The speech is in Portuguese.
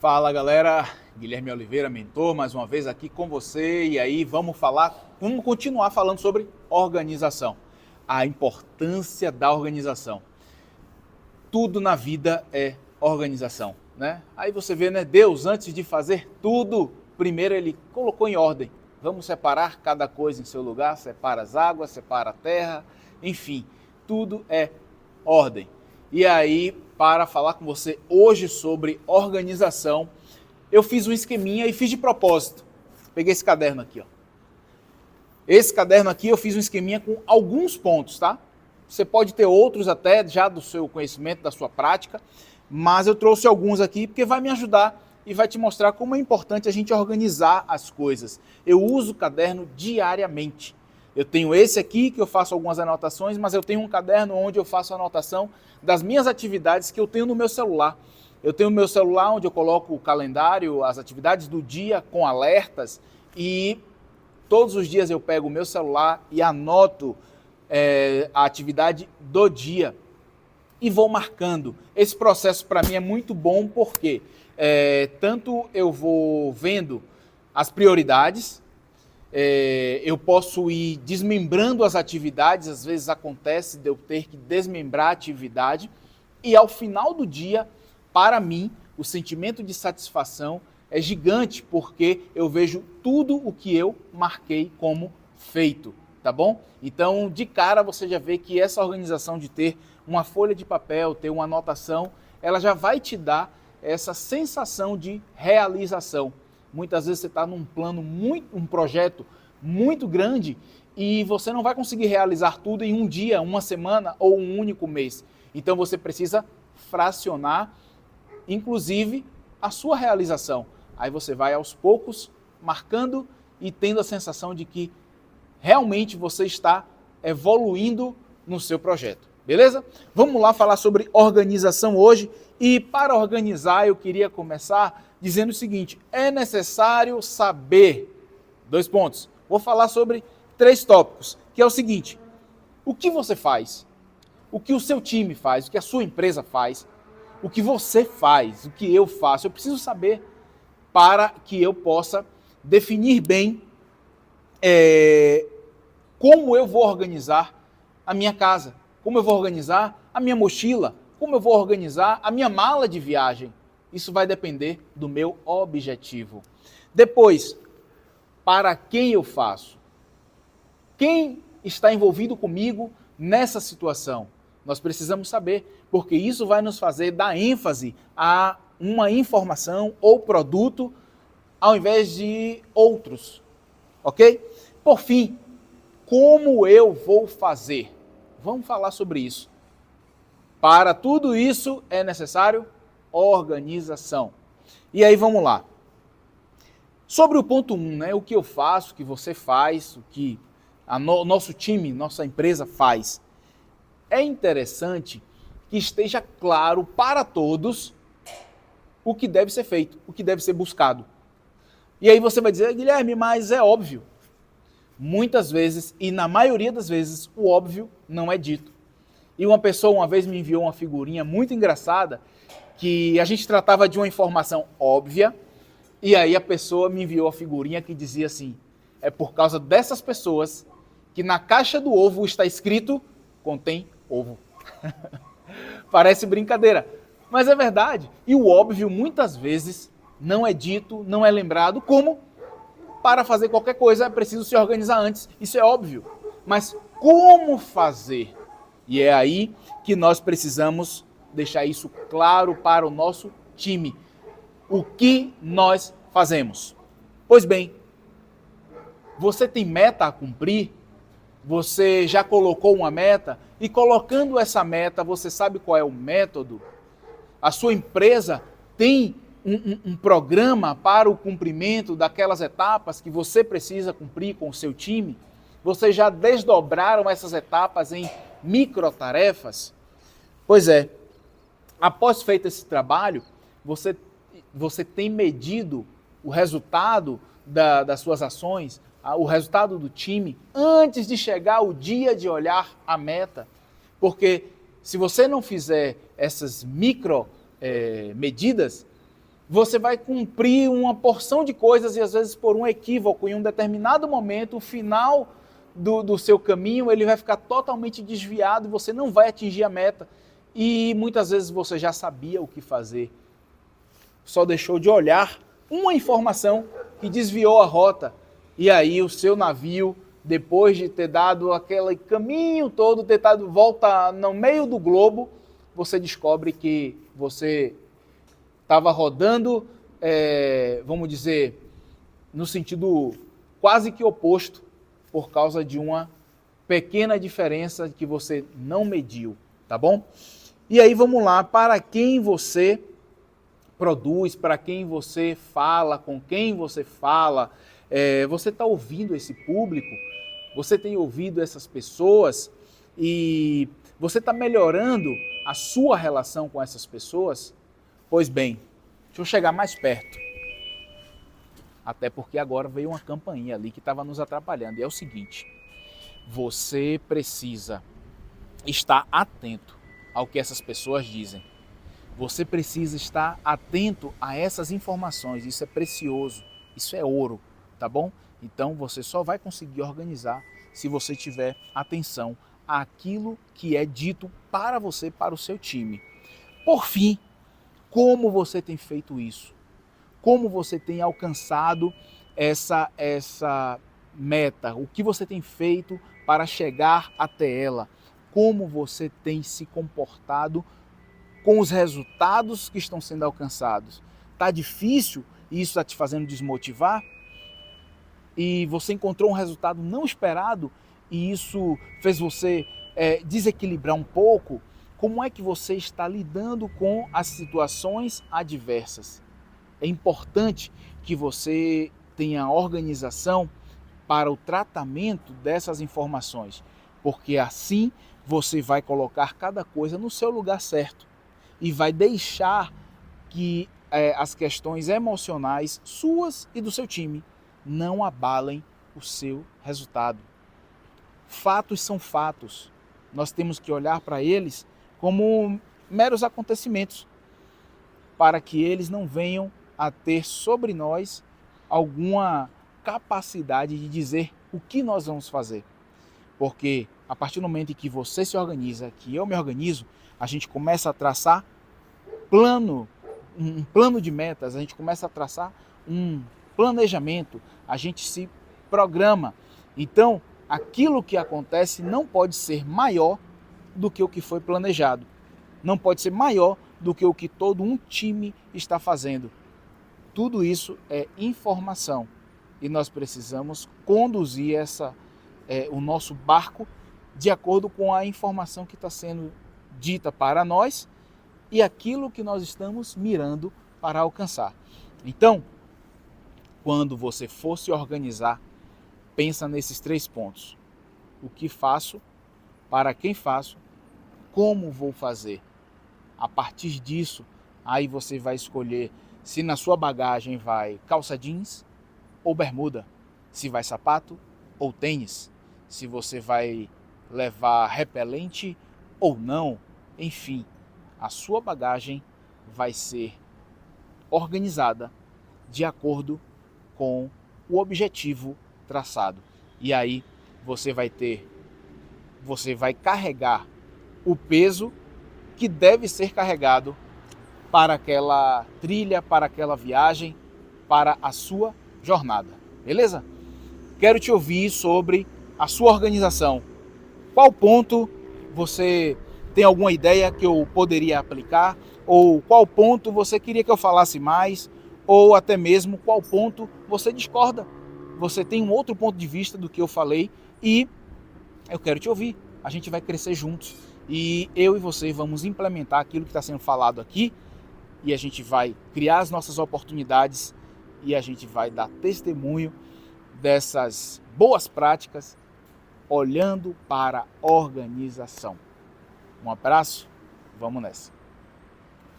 Fala galera, Guilherme Oliveira, mentor, mais uma vez aqui com você e aí vamos continuar falando sobre organização, a importância da organização. Tudo na vida é organização, né? Aí você vê, né, Deus antes de fazer tudo, primeiro ele colocou em ordem. Vamos separar cada coisa em seu lugar, separa as águas, separa a terra, enfim, tudo é ordem. E aí, para falar com você hoje sobre organização, eu fiz um esqueminha e fiz de propósito. Peguei esse caderno aqui, ó. Esse caderno aqui eu fiz um esqueminha com alguns pontos, tá? Você pode ter outros até já do seu conhecimento, da sua prática, mas eu trouxe alguns aqui porque vai me ajudar e vai te mostrar como é importante a gente organizar as coisas. Eu uso o caderno diariamente. Eu tenho esse aqui que eu faço algumas anotações, mas eu tenho um caderno onde eu faço anotação das minhas atividades que eu tenho no meu celular. Eu tenho o meu celular onde eu coloco o calendário, as atividades do dia com alertas e todos os dias eu pego o meu celular e anoto a atividade do dia e vou marcando. Esse processo para mim é muito bom porque tanto eu vou vendo as prioridades, eu posso ir desmembrando as atividades, às vezes acontece de eu ter que desmembrar a atividade e ao final do dia, para mim, o sentimento de satisfação é gigante porque eu vejo tudo o que eu marquei como feito, tá bom? Então, de cara você já vê que essa organização de ter uma folha de papel, ter uma anotação, ela já vai te dar essa sensação de realização. Muitas vezes você está num plano, um projeto muito grande e você não vai conseguir realizar tudo em um dia, uma semana ou um único mês. Então você precisa fracionar, inclusive, a sua realização. Aí você vai aos poucos marcando e tendo a sensação de que realmente você está evoluindo no seu projeto. Beleza? Vamos lá falar sobre organização hoje. E para organizar, eu queria começar dizendo o seguinte: é necessário saber. 2 pontos. Vou falar sobre 3 tópicos, que é o seguinte: o que você faz, o que o seu time faz, o que a sua empresa faz, o que você faz, o que eu faço. Eu preciso saber para que eu possa definir bem como eu vou organizar a minha casa, como eu vou organizar a minha mochila, como eu vou organizar a minha mala de viagem. Isso vai depender do meu objetivo. Depois, para quem eu faço? Quem está envolvido comigo nessa situação? Nós precisamos saber, porque isso vai nos fazer dar ênfase a uma informação ou produto ao invés de outros, ok? Por fim, como eu vou fazer? Vamos falar sobre isso. Para tudo isso é necessário organização. E aí vamos lá. Sobre o ponto 1, né, o que eu faço, o que você faz, o que nosso time, nossa empresa faz. É interessante que esteja claro para todos o que deve ser feito, o que deve ser buscado. E aí você vai dizer: Guilherme, mas é óbvio. Muitas vezes, e na maioria das vezes, o óbvio não é dito. E uma pessoa uma vez me enviou uma figurinha muito engraçada, que a gente tratava de uma informação óbvia, e aí a pessoa me enviou a figurinha que dizia assim: é por causa dessas pessoas que na caixa do ovo está escrito contém ovo. Parece brincadeira, mas é verdade. E o óbvio muitas vezes não é dito, não é lembrado, como para fazer qualquer coisa é preciso se organizar antes. Isso é óbvio. Mas como fazer? E é aí que nós precisamos deixar isso claro para o nosso time. O que nós fazemos? Pois bem, você tem meta a cumprir? Você já colocou uma meta? E colocando essa meta, você sabe qual é o método? A sua empresa tem um programa para o cumprimento daquelas etapas que você precisa cumprir com o seu time? Vocês já desdobraram essas etapas em microtarefas? Pois é, após feito esse trabalho, você tem medido o resultado das suas ações, o resultado do time, antes de chegar o dia de olhar a meta. Porque se você não fizer essas micro medidas, Você vai cumprir uma porção de coisas e às vezes por um equívoco, em um determinado momento, o final do seu caminho, ele vai ficar totalmente desviado, você não vai atingir a meta. E muitas vezes você já sabia o que fazer, só deixou de olhar uma informação que desviou a rota. E aí o seu navio, depois de ter dado aquele caminho todo, ter dado volta no meio do globo, você descobre que você estava rodando, vamos dizer, no sentido quase que oposto, por causa de uma pequena diferença que você não mediu, tá bom? E aí vamos lá, para quem você produz, para quem você fala, com quem você fala, você está ouvindo esse público, você tem ouvido essas pessoas e você está melhorando a sua relação com essas pessoas? Pois bem, deixa eu chegar mais perto. Até porque agora veio uma campainha ali que estava nos atrapalhando. E é o seguinte, você precisa estar atento ao que essas pessoas dizem. Você precisa estar atento a essas informações. Isso é precioso, isso é ouro, tá bom? Então você só vai conseguir organizar se você tiver atenção àquilo que é dito para você, para o seu time. Por fim, como você tem feito isso? Como você tem alcançado essa meta? O que você tem feito para chegar até ela? Como você tem se comportado com os resultados que estão sendo alcançados? Está difícil e isso está te fazendo desmotivar? E você encontrou um resultado não esperado e isso fez você desequilibrar um pouco? Como é que você está lidando com as situações adversas? É importante que você tenha organização para o tratamento dessas informações, porque assim você vai colocar cada coisa no seu lugar certo e vai deixar que as questões emocionais suas e do seu time não abalem o seu resultado. Fatos são fatos. Nós temos que olhar para eles como meros acontecimentos, para que eles não venham a ter sobre nós alguma capacidade de dizer o que nós vamos fazer. Porque a partir do momento em que você se organiza, que eu me organizo, a gente começa a traçar um plano de metas, a gente começa a traçar um planejamento, a gente se programa. Então, aquilo que acontece não pode ser maior do que o que foi planejado. Não pode ser maior do que o que todo um time está fazendo. Tudo isso é informação e nós precisamos conduzir o nosso barco de acordo com a informação que está sendo dita para nós e aquilo que nós estamos mirando para alcançar. Então, quando você for se organizar, pensa nesses 3 pontos. O que faço, para quem faço, como vou fazer. A partir disso, aí você vai escolher se na sua bagagem vai calça jeans ou bermuda, se vai sapato ou tênis, se você vai levar repelente ou não, enfim, a sua bagagem vai ser organizada de acordo com o objetivo traçado. E aí você vai carregar o peso que deve ser carregado para aquela trilha, para aquela viagem, para a sua jornada. Beleza? Quero te ouvir sobre a sua organização. Qual ponto você tem alguma ideia que eu poderia aplicar? Ou qual ponto você queria que eu falasse mais? Ou até mesmo qual ponto você discorda? Você tem um outro ponto de vista do que eu falei e eu quero te ouvir. A gente vai crescer juntos e eu e você vamos implementar aquilo que está sendo falado aqui e a gente vai criar as nossas oportunidades e a gente vai dar testemunho dessas boas práticas olhando para a organização. Um abraço, vamos nessa.